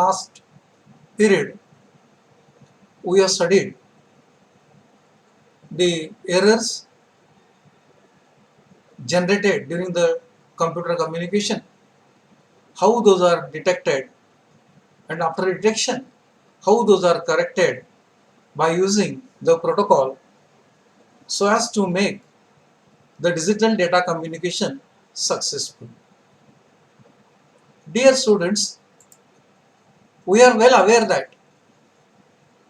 last period we have studied the errors generated during the computer communication, how those are detected, and after detection, how those are corrected by using the protocol so as to make the digital data communication successful. Dear students, we are well aware that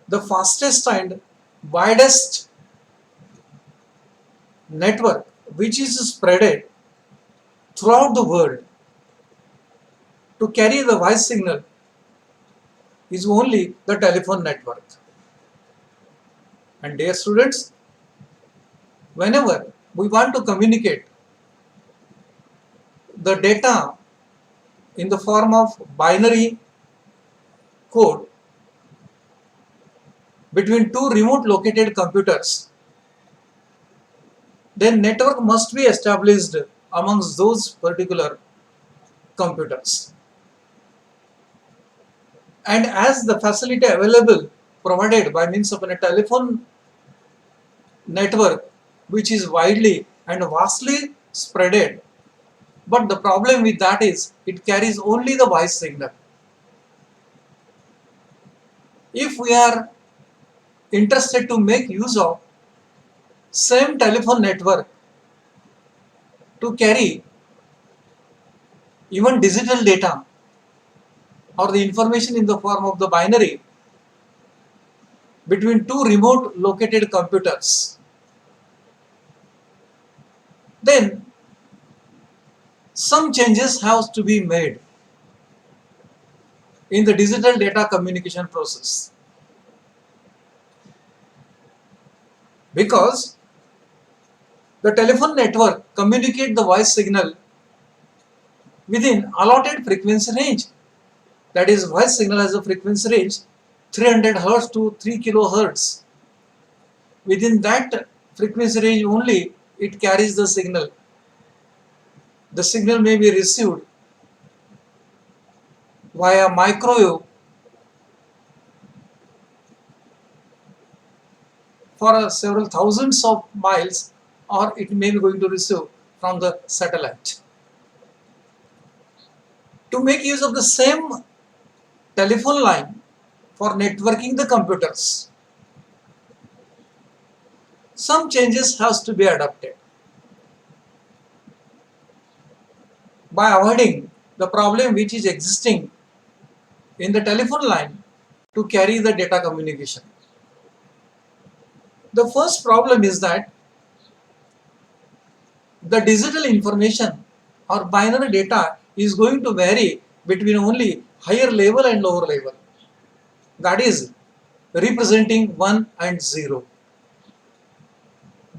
the fastest and widest network which is spreaded throughout the world to carry the voice signal is only the telephone network. And dear students, whenever we want to communicate the data in the form of binary code between two remote located computers, then network must be established amongst those particular computers. And as the facility available provided by means of a telephone network which is widely and vastly spreaded, but the problem with that is it carries only the voice signal. If we are interested to make use of same telephone network to carry even digital data or the information in the form of the binary between two remote located computers, then some changes have to be made in the digital data communication process, because the telephone network communicate the voice signal within allotted frequency range. That is, voice signal has a frequency range 300 Hz to 3 kHz. Within that frequency range only it carries the signal. The signal may be received via microwave for several thousands of miles, or it may be going to receive from the satellite. To make use of the same telephone line for networking the computers, some changes has to be adopted. By avoiding the problem which is existing in the telephone line to carry the data communication. The first problem is that the digital information or binary data is going to vary between only higher level and lower level. That is representing 1 and 0.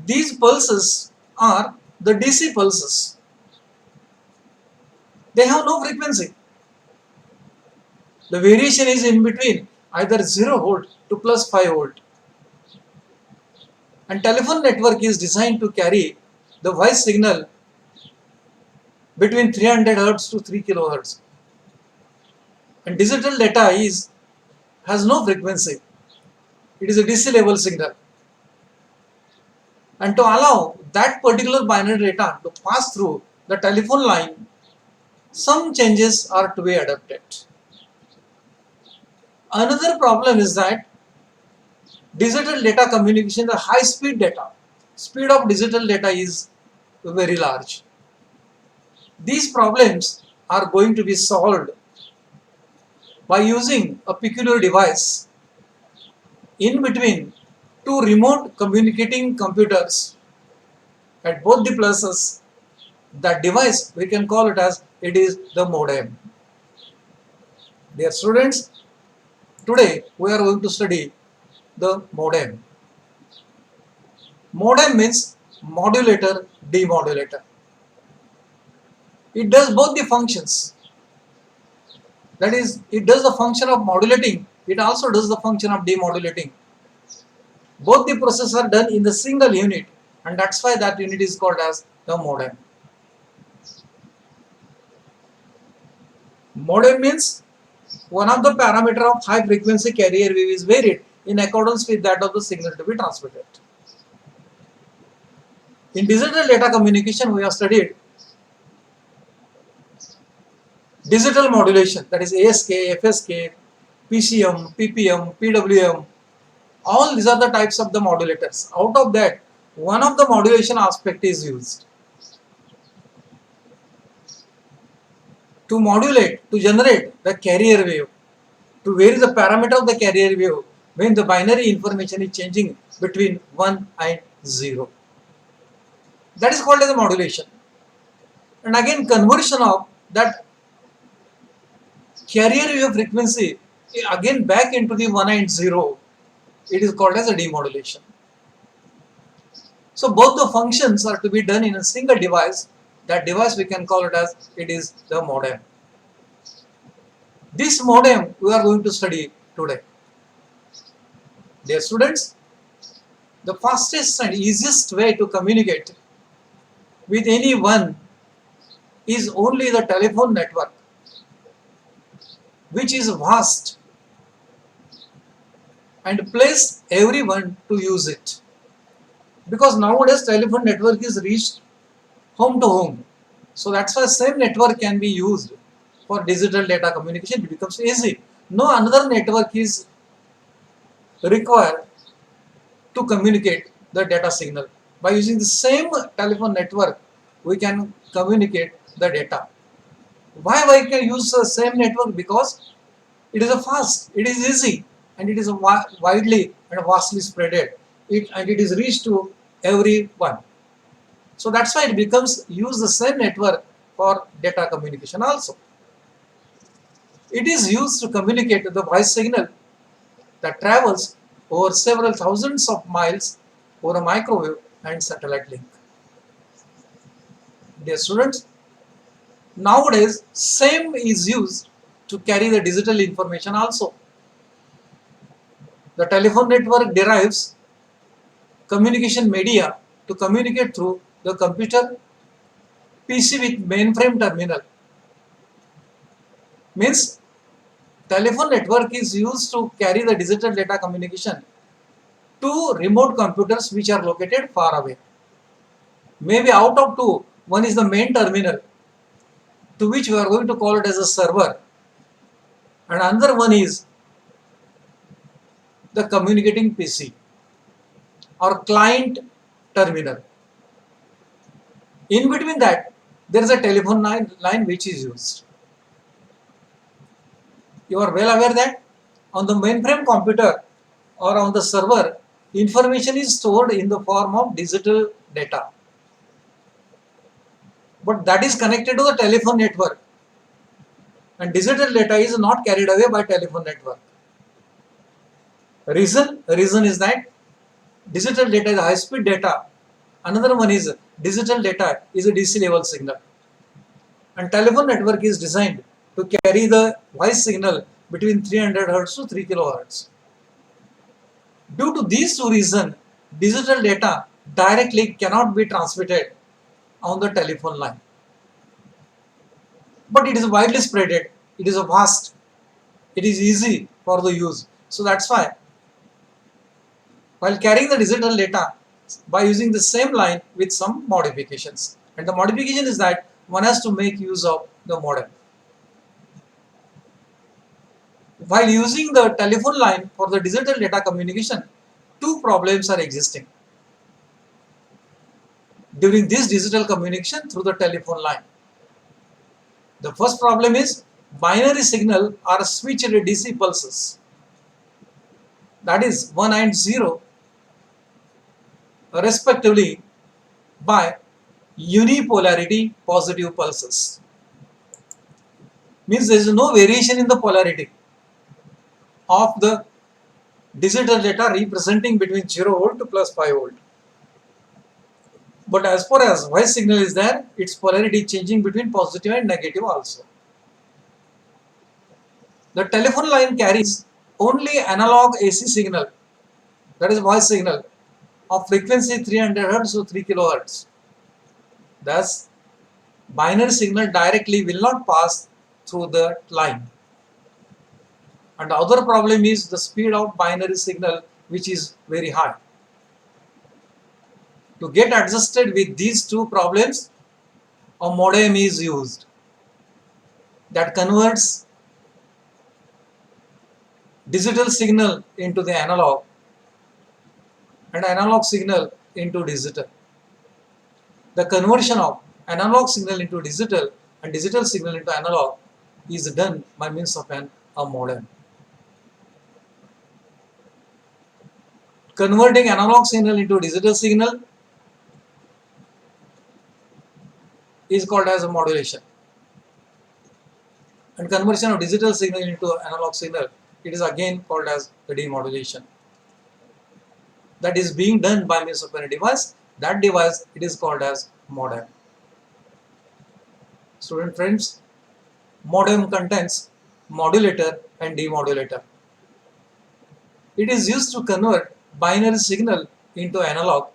These pulses are the DC pulses. They have no frequency. The variation is in between either 0 volt to plus 5 volt. And telephone network is designed to carry the voice signal between 300 Hz to 3 kHz. And digital data has no frequency. It is a DC level signal. And to allow that particular binary data to pass through the telephone line, some changes are to be adopted. Another problem is that digital data communication, the high speed data, speed of digital data is very large. These problems are going to be solved by using a peculiar device in between two remote communicating computers at both the places. That device, we can call it as it is the modem. Dear students, today we are going to study the modem. Modem means modulator, demodulator. It does both the functions. That is, it does the function of modulating, it also does the function of demodulating. Both the processes are done in the single unit, and that's why that unit is called as the modem. Modem means one of the parameter of high frequency carrier wave is varied in accordance with that of the signal to be transmitted. In digital data communication, we have studied digital modulation, that is ASK, FSK, PCM, PPM, PWM. All these are the types of the modulators. Out of that, one of the modulation aspect is used to modulate, to generate the carrier wave, to vary the parameter of the carrier wave when the binary information is changing between 1 and 0. That is called as a modulation. And again, conversion of that carrier wave frequency again back into the 1 and 0, it is called as a demodulation. So both the functions are to be done in a single device. That device we can call it as it is the modem. This modem we are going to study today. Dear students, the fastest and easiest way to communicate with anyone is only the telephone network, which is vast and place everyone to use it. Because nowadays telephone network is reached home to home. So that's why same network can be used for digital data communication. It becomes easy. No another network is required to communicate the data signal. By using the same telephone network, we can communicate the data. Why we can use the same network? Because it is a fast, it is easy, and it is a widely and vastly spreaded. And it is reached to everyone. So that's why it becomes use the same network for data communication also. It is used to communicate the voice signal that travels over several thousands of miles over a microwave and satellite link. Dear students, nowadays same is used to carry the digital information also. The telephone network derives communication media to communicate through the computer PC with mainframe terminal. Means telephone network is used to carry the digital data communication to remote computers which are located far away. Maybe out of two, one is the main terminal to which we are going to call it as a server, and another one is the communicating PC or client terminal. In between that, there is a telephone line which is used. You are well aware that on the mainframe computer or on the server, information is stored in the form of digital data. But that is connected to the telephone network, and digital data is not carried away by telephone network. Reason is that digital data is high speed data. Another one is digital data is a DC level signal, and telephone network is designed to carry the voice signal between 300 Hz to 3 kHz. Due to these two reasons, digital data directly cannot be transmitted on the telephone line. But it is widely spreaded, it is a vast, it is easy for the use. So that's why while carrying the digital data by using the same line with some modifications. And the modification is that one has to make use of the modem. While using the telephone line for the digital data communication, two problems are existing during this digital communication through the telephone line. The first problem is binary signal are switched DC pulses, that is 1 and 0 respectively, by unipolarity positive pulses. Means there is no variation in the polarity of the digital data representing between 0 volt to plus 5 volt. But as far as voice signal is there, its polarity changing between positive and negative also. The telephone line carries only analog AC signal, that is voice signal, of frequency 300 Hz to 3 kHz. Thus, binary signal directly will not pass through the line. And the other problem is the speed of binary signal, which is very high. To get adjusted with these two problems, a modem is used that converts digital signal into the analog and analog signal into digital. The conversion of analog signal into digital and digital signal into analog is done by means of a modem. Converting analog signal into digital signal is called as a modulation. And conversion of digital signal into analog signal, it is again called as the demodulation. That is being done by means of a device. That device, it is called as modem. Student friends, modem contains modulator and demodulator. It is used to convert binary signal into analog,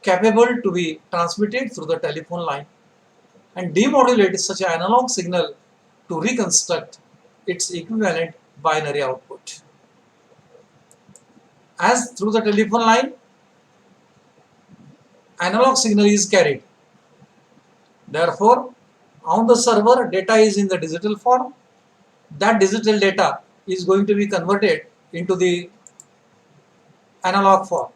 capable to be transmitted through the telephone line, and demodulate such an analog signal to reconstruct its equivalent binary output. As through the telephone line, analog signal is carried. Therefore, on the server, data is in the digital form. That digital data is going to be converted into the analog form.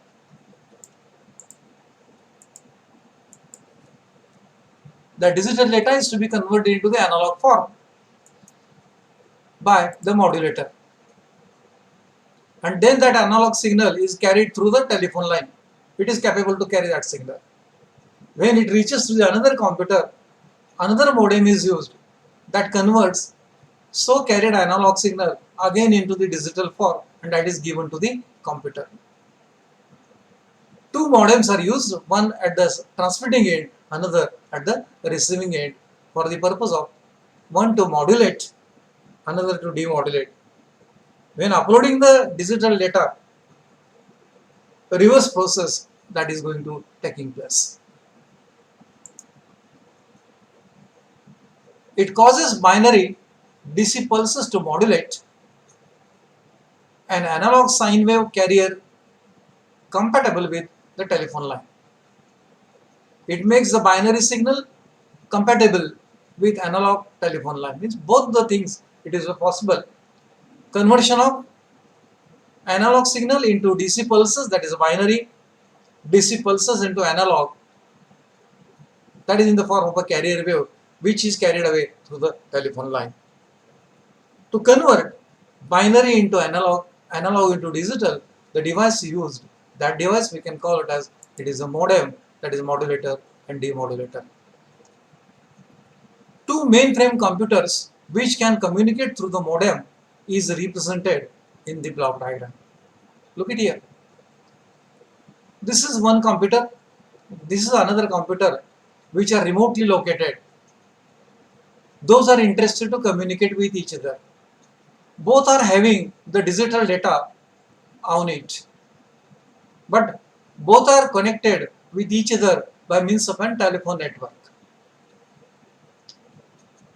The digital data is to be converted into the analog form by the modulator. And then that analog signal is carried through the telephone line. It is capable to carry that signal. When it reaches to the another computer, another modem is used that converts so carried analog signal again into the digital form, and that is given to the computer. Two modems are used, one at the transmitting end, another at the receiving end, for the purpose of one to modulate, another to demodulate. When uploading the digital data, a reverse process that is going to taking place. It causes binary DC pulses to modulate an analog sine wave carrier compatible with the telephone line. It makes the binary signal compatible with analog telephone line. Means both the things it is possible. Conversion of analog signal into DC pulses, that is binary DC pulses into analog, that is in the form of a carrier wave which is carried away through the telephone line. To convert binary into analog, analog into digital, the device used, that device we can call it as, it is a modem, that is modulator and demodulator. Two mainframe computers which can communicate through the modem is represented in the block diagram. Look at here. This is one computer, this is another computer which are remotely located. Those are interested to communicate with each other. Both are having the digital data on it, but both are connected with each other by means of a telephone network.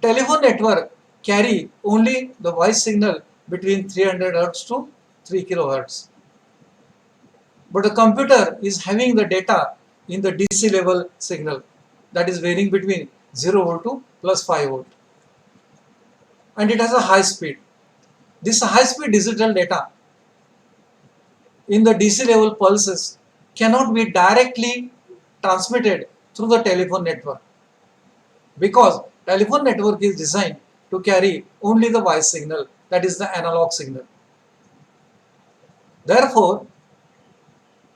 Telephone network carry only the voice signal between 300 Hz to 3 kHz. But the computer is having the data in the DC level signal, that is varying between 0 volt to plus 5 volt. And it has a high speed. This high speed digital data in the DC level pulses cannot be directly transmitted through the telephone network, because telephone network is designed to carry only the voice signal, that is the analog signal. Therefore,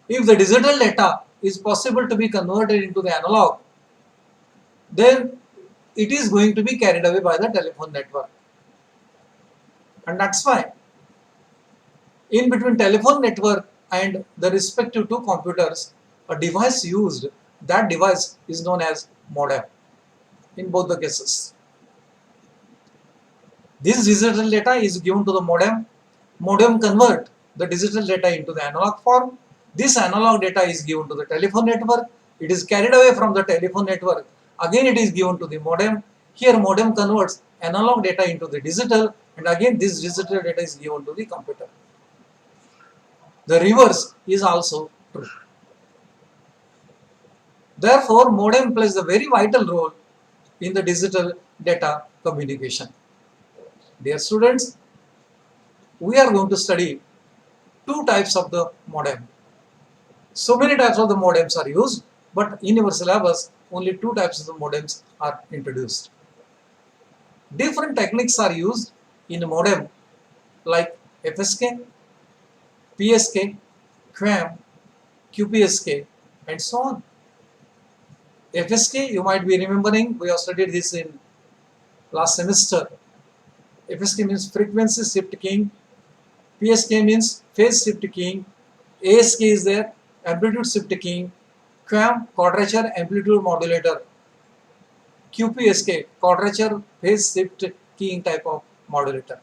if the digital data is possible to be converted into the analog, then it is going to be carried away by the telephone network. And that's why in between telephone network and the respective two computers, a device used, that device is known as modem in both the cases. This digital data is given to the modem. Modem convert the digital data into the analog form. This analog data is given to the telephone network. It is carried away from the telephone network. Again it is given to the modem. Here modem converts analog data into the digital, and again this digital data is given to the computer. The reverse is also true. Therefore, modem plays a very vital role in the digital data communication. Dear students, we are going to study two types of the modem. So many types of the modems are used, but in your syllabus, only two types of the modems are introduced. Different techniques are used in a modem like FSK, PSK, QAM, QPSK, and so on. FSK, you might be remembering, we have studied this in last semester. FSK means frequency shift keying, PSK means phase shift keying, ASK is there, amplitude shift keying, QAM, quadrature amplitude modulator, QPSK, quadrature phase shift keying type of modulator.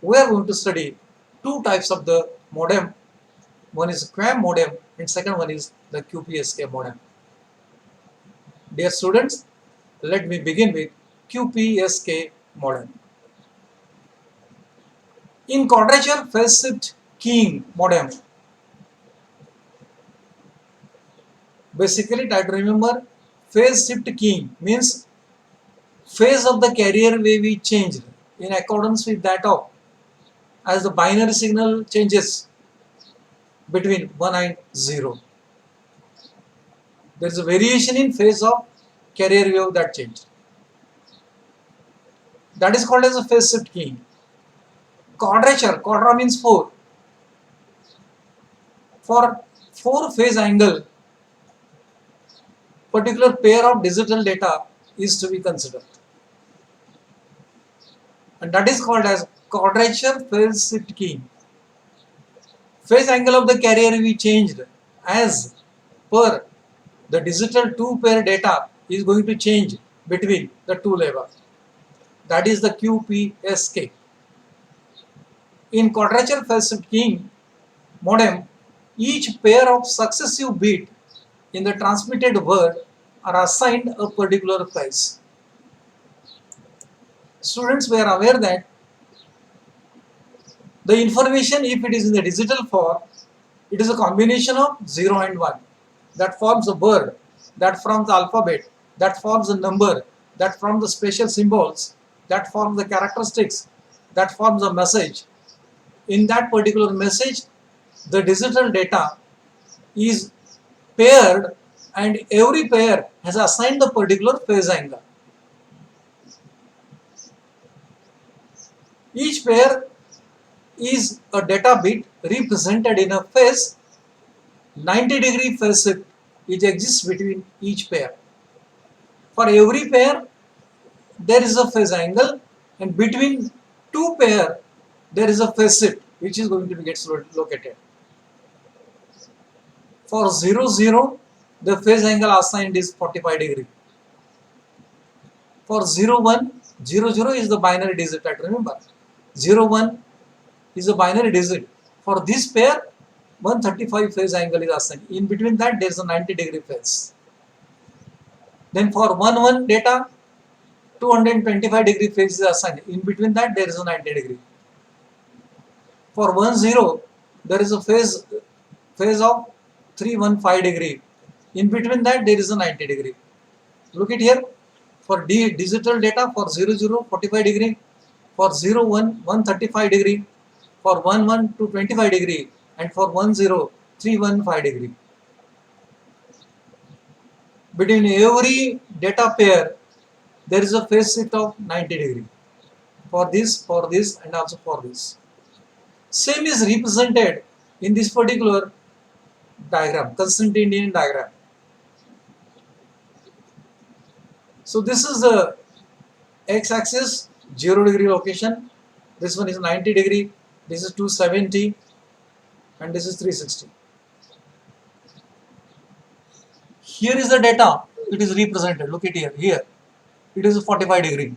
We are going to study two types of the modem. One is QAM modem and second one is the QPSK modem. Dear students, let me begin with QPSK modem. In quadrature phase shift keying modem, basically try to remember phase shift keying means phase of the carrier wave is changed in accordance with that of as the binary signal changes between 1 and 0. There is a variation in phase of carrier wave that changed. That is called as a phase shift keying. Quadrature, quadra means 4. For 4 phase angle, particular pair of digital data is to be considered. And that is called as quadrature phase shift keying. Phase angle of the carrier will be changed as per the digital 2 pair data is going to change between the two levels. That is the QPSK. In quadrature phase shift keying modem, each pair of successive bit in the transmitted word are assigned a particular phase. Students, we are aware that the information, if it is in the digital form, it is a combination of 0 and 1. That forms a word, that forms the alphabet, that forms a number, that forms the special symbols, that forms the characteristics, that forms a message. In that particular message, the digital data is paired and every pair has assigned a particular phase angle. Each pair is a data bit represented in a phase. 90-degree phase shift which exists between each pair. For every pair, there is a phase angle, and between two pair, there is a phase shift which is going to get located. For 0, 0, the phase angle assigned is 45 degree. For 0, 1, 0, 0 is the binary digit, remember. 0, 1 is a binary digit. For this pair, 135 phase angle is assigned. In between that, there is a 90-degree phase. Then for 1, 1 data, 225-degree phase is assigned. In between that, there is a 90-degree. For 1, 0, there is a phase of 315 degree. In between that, there is a 90 degree. Look at here. For digital data, for 0, 0, 45 degree. For 0, 1, 135 degree. For 1, 1, 225 degree. And for 1, 0, 315 degree. Between every data pair, there is a phase shift of 90 degree. For this, and also for this. Same is represented in this particular diagram, Constantinian diagram. So this is the x-axis, 0 degree location. This one is 90 degree. This is 270, and this is 360. Here is the data. It is represented. Look at here. Here, it is 45 degree.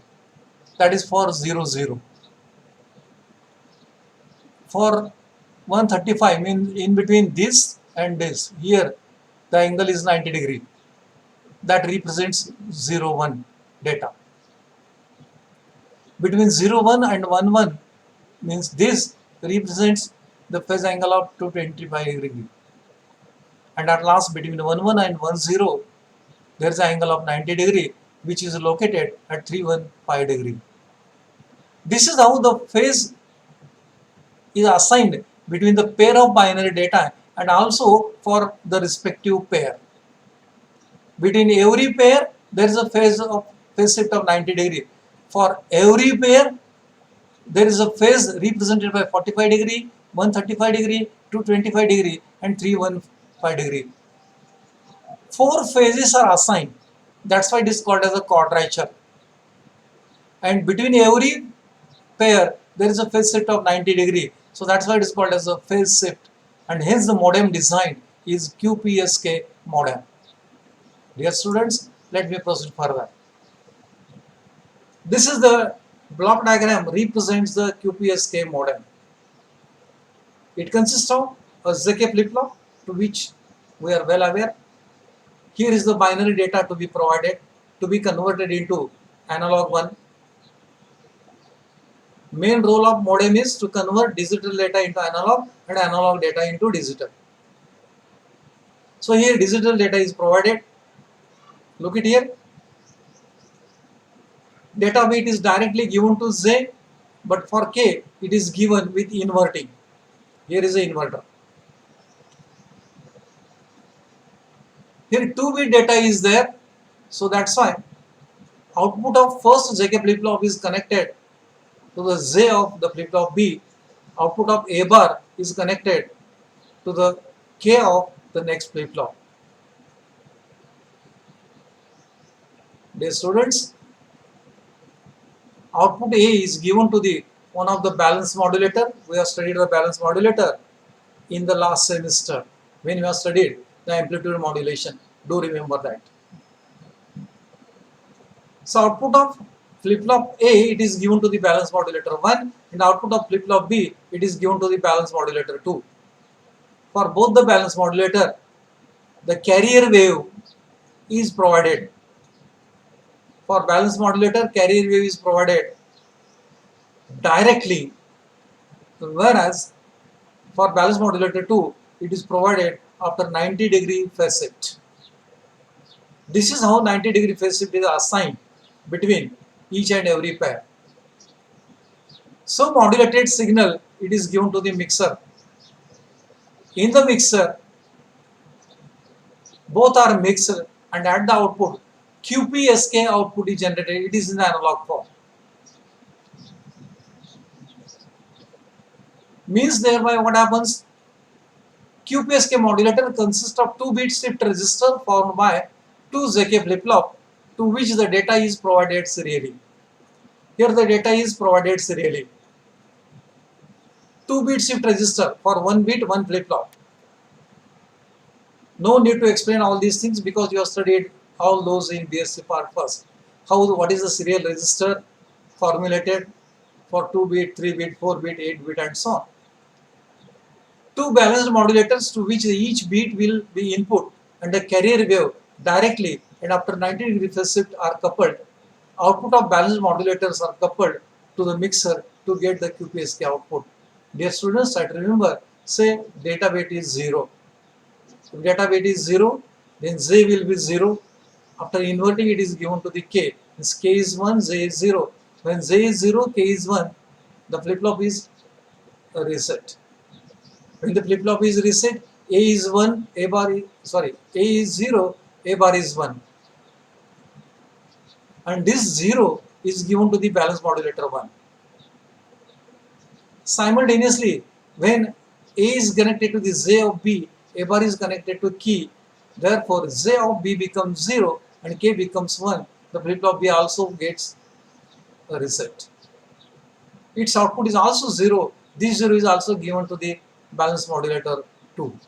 That is for 0, 0. For 135, means in between this and this, here the angle is 90 degree. That represents 0, 1. data. Between 0, 1 and 1, 1 means this represents the phase angle of 225 degree. And at last between 1, 1 and 1, 0 there is an angle of 90 degree which is located at 315 degree. This is how the phase is assigned between the pair of binary data and also for the respective pair. Between every pair there is a phase shift of 90 degree. For every pair there is a phase represented by 45 degree, 135 degree, 225 degree and 315 degree. 4 phases are assigned. That's why it is called as a quadrature. And between every pair there is a phase shift of 90 degree. So that's why it is called as a phase shift. And hence the modem design is QPSK modem. Dear students, let me proceed further. This is the block diagram represents the QPSK modem. It consists of a ZK flip-flop to which we are well aware. Here is the binary data to be provided to be converted into analog 1. Main role of modem is to convert digital data into analog and analog data into digital. So here digital data is provided. Look at here. Data bit is directly given to Z, but for K it is given with inverting. Here is the inverter. Here 2-bit data is there, so that's why output of first ZK flip-flop is connected to the Z of the flip-flop B. Output of A bar is connected to the K of the next flip-flop. Dear students, output A is given to the one of the balance modulator. We have studied the balance modulator in the last semester when we have studied the amplitude modulation. Do remember that. So output of flip-flop A, it is given to the balance modulator 1, and output of flip-flop B, it is given to the balance modulator 2. For both the balance modulator, the carrier wave is provided. For balance modulator, carrier wave is provided directly, whereas for balance modulator 2, it is provided after 90 degree phase shift. This is how 90 degree phase shift is assigned between each and every pair. So modulated signal, it is given to the mixer. In the mixer, both are mixed, and at the output, QPSK output is generated. It is in the analog form. Means thereby what happens? QPSK modulator consists of 2-bit shift register formed by 2 ZK flip-flop to which the data is provided serially. Here the data is provided serially. 2-bit shift register for 1 bit, 1 flip-flop. No need to explain all these things because you have studied all those in BSc part first. What is the serial register formulated for 2-bit, 3-bit, 4-bit, 8-bit and so on. 2 balanced modulators to which each bit will be input and the carrier wave directly and after 90 degree phase shift are coupled. Output of balanced modulators are coupled to the mixer to get the QPSK output. Dear students, try to remember, say data bit is 0. If data bit is 0, then Z will be 0. After inverting, it is given to the K. Since K is 1, Z is 0. When Z is 0, K is 1, the flip-flop is reset. When the flip-flop is reset, A is 1, A is 0, A bar is 1. And this 0 is given to the balance modulator 1. Simultaneously, when A is connected to the Z of B, A bar is connected to key. Therefore, Z of B becomes 0 and K becomes 1. The flip-flop B also gets a reset. Its output is also 0. This 0 is also given to the balance modulator 2.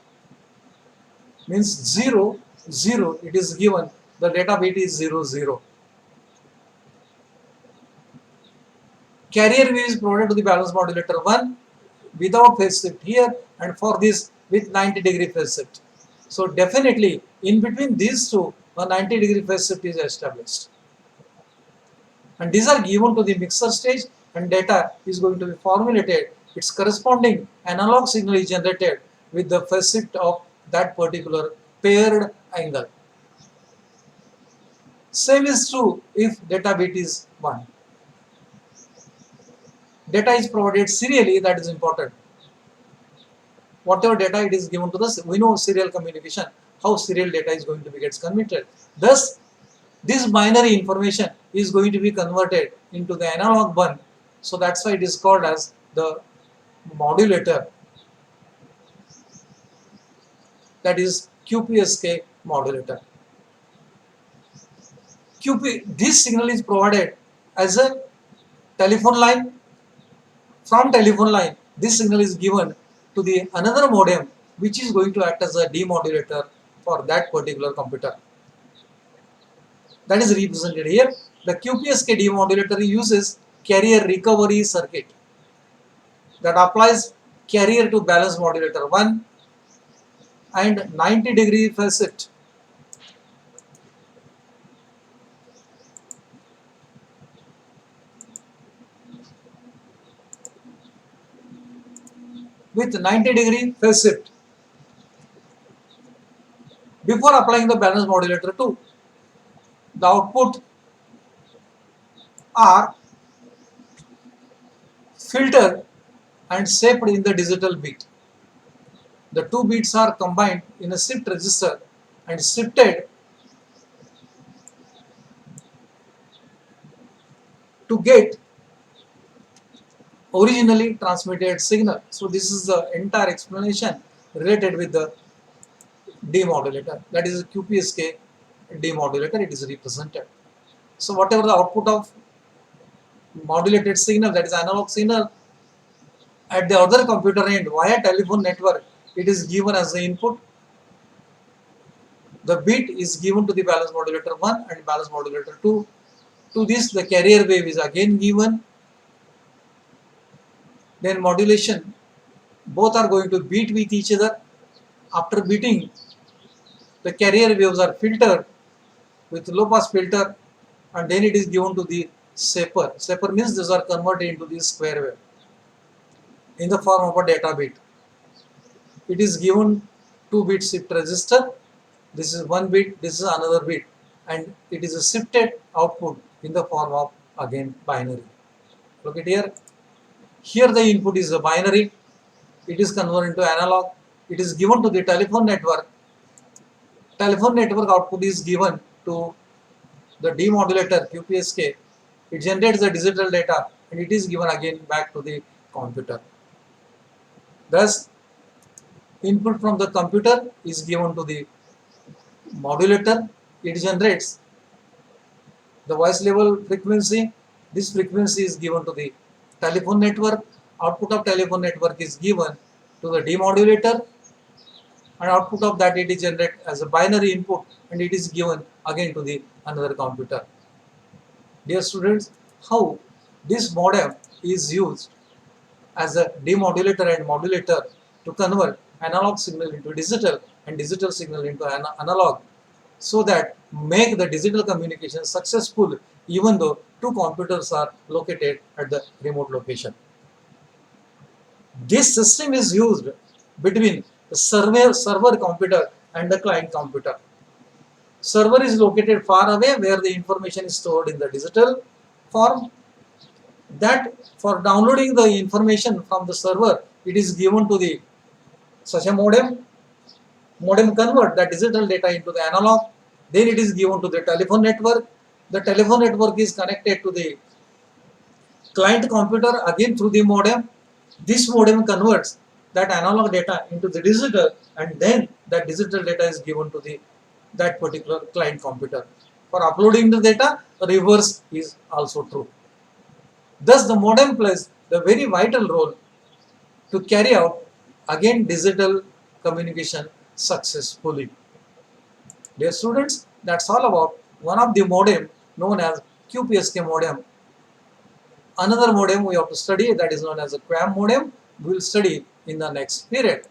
Means 0, 0, it is given, the data bit is 0, 0. Carrier wave is provided to the balance modulator 1 without phase shift here and for this with 90 degree phase shift. So definitely in between these two, a 90 degree phase shift is established. and these are given to the mixer stage, and data is going to be formulated. Its corresponding analog signal is generated with the phase shift of that particular paired angle. Same is true if data bit is 1. Data is provided serially, that is important. Whatever data it is given to us, we know serial communication, how serial data is going to be gets converted. Thus, this binary information is going to be converted into the analog one. So that's why it is called as the modulator, that is QPSK modulator. This signal is provided as a telephone line. From telephone line, this signal is given to the another modem, which is going to act as a demodulator for that particular computer. That is represented here. The QPSK demodulator uses carrier recovery circuit that applies carrier to balance modulator 1 and 90-degree phase shift. With 90-degree phase shift before applying the balance modulator 2, the output are filtered and shaped in the digital bit. The two bits are combined in a shift register and shifted to get originally transmitted signal. So this is the entire explanation related with the demodulator, that is QPSK demodulator. It is represented. So whatever the output of modulated signal, that is analog signal, at the other computer end via telephone network, it is given as the input. The bit is given to the balance modulator 1 and balance modulator 2. To this, the carrier wave is again given. Then modulation, both are going to beat with each other. After beating, the carrier waves are filtered with low pass filter, and then it is given to the shaper. Shaper means these are converted into the square wave in the form of a data bit. It is given 2-bit shift register. This is 1 bit, this is another bit, and it is a shifted output in the form of again binary. Look at here. Here the input is a binary. It is converted into analog. It is given to the telephone network. Telephone network output is given to the demodulator QPSK. It generates the digital data and it is given again back to the computer. Thus, input from the computer is given to the modulator. It generates the voice level frequency. This frequency is given to the telephone network. Output of telephone network is given to the demodulator, and output of that it is generated as a binary input and it is given again to the another computer. Dear students, how this modem is used as a demodulator and modulator to convert analog signal into digital and digital signal into analog, so that make the digital communication successful even though two computers are located at the remote location. This system is used between the server computer and the client computer. Server is located far away where the information is stored in the digital form. That for downloading the information from the server, it is given to the such a modem. Modem convert that digital data into the analog. Then it is given to the telephone network. The telephone network is connected to the client computer again through the modem. This modem converts that analog data into the digital, and then that digital data is given to the that particular client computer. For uploading the data, reverse is also true. Thus, the modem plays the very vital role to carry out again digital communication successfully. Dear students, that's all about one of the modem known as QPSK modem. Another modem we have to study, that is known as a QAM modem. We will study in the next period.